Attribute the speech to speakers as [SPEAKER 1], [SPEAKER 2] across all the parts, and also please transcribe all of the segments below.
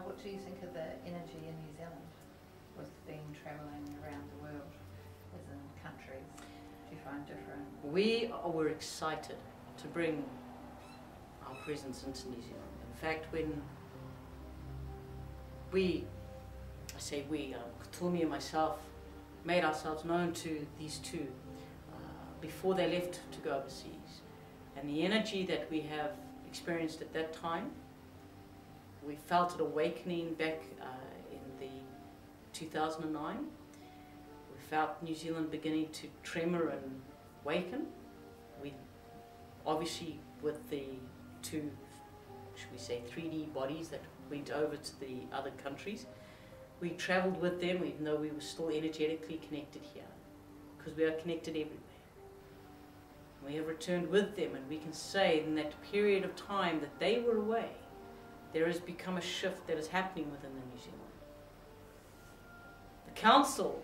[SPEAKER 1] what do you think of the energy in New Zealand with being travelling around the world as in countries? Do you find different?
[SPEAKER 2] We were excited to bring our presence into New Zealand. In fact, when I say we, Katomi and myself, made ourselves known to these two before they left to go overseas. And the energy that we have experienced at that time, we felt it awakening back in the 2009. We felt New Zealand beginning to tremor and waken. We obviously, with the two, should we say, 3D bodies that went over to the other countries, we travelled with them even though we were still energetically connected here, because we are connected everywhere. We have returned with them, and we can say in that period of time that they were away, there has become a shift that is happening within the New Zealand. The council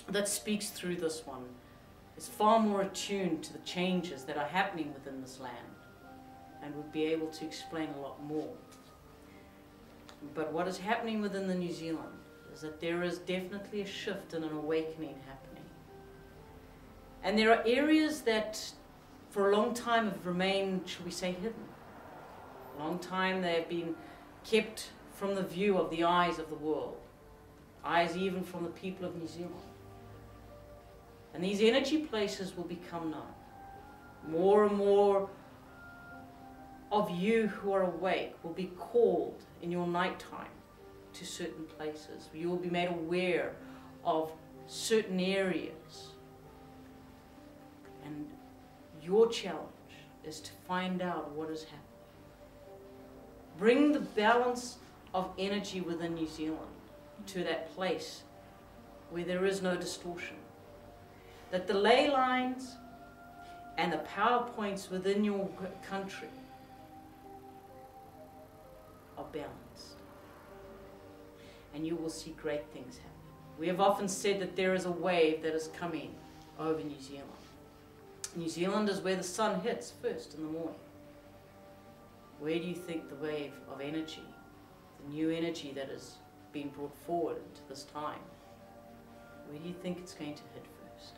[SPEAKER 2] that speaks through this one is far more attuned to the changes that are happening within this land, and would be able to explain a lot more. But what is happening within the New Zealand is that there is definitely a shift and an awakening happening. And there are areas that for a long time have remained, shall we say, hidden. A long time they have been kept from the view of the eyes of the world, eyes even from the people of New Zealand. And these energy places will become known. More and more of you who are awake will be called in your nighttime to certain places. You will be made aware of certain areas. And your challenge is to find out what is happening. Bring the balance of energy within New Zealand to that place where there is no distortion. That the ley lines and the power points within your country are balanced. And you will see great things happen. We have often said that there is a wave that is coming over New Zealand. New Zealand is where the sun hits first in the morning. Where do you think the wave of energy, the new energy that has been brought forward into this time, where do you think it's going to hit first?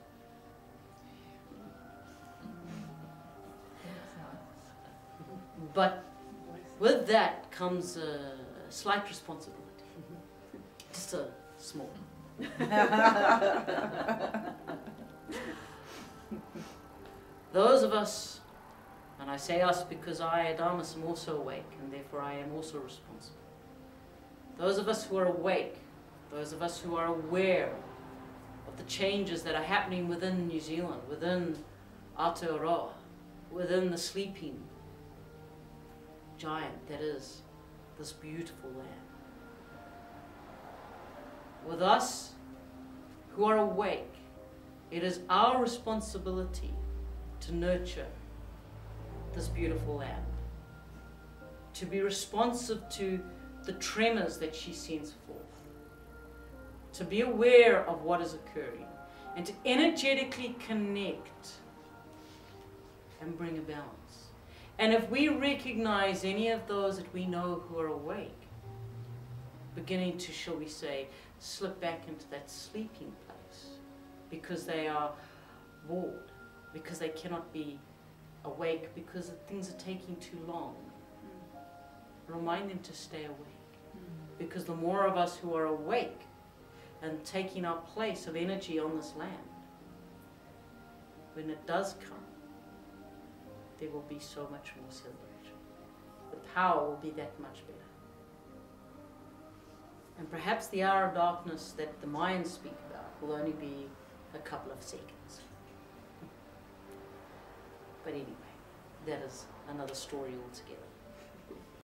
[SPEAKER 2] But with that comes a slight responsibility. Just a small one. Those of us, and I say us because I, Adamus, am also awake, and therefore I am also responsible. Those of us who are awake, those of us who are aware of the changes that are happening within New Zealand, within Aotearoa, within the sleeping giant that is this beautiful land. With us who are awake, it is our responsibility to nurture this beautiful land, to be responsive to the tremors that she sends forth, to be aware of what is occurring, and to energetically connect and bring a balance. And if we recognize any of those that we know who are awake, beginning to, shall we say, slip back into that sleeping place because they are bored, because they cannot be awake, because things are taking too long, remind them to stay awake. Because the more of us who are awake and taking our place of energy on this land, when it does come, there will be so much more celebration. The power will be that much better. And perhaps the hour of darkness that the Mayans speak about will only be a couple of seconds. But anyway, that is another story altogether.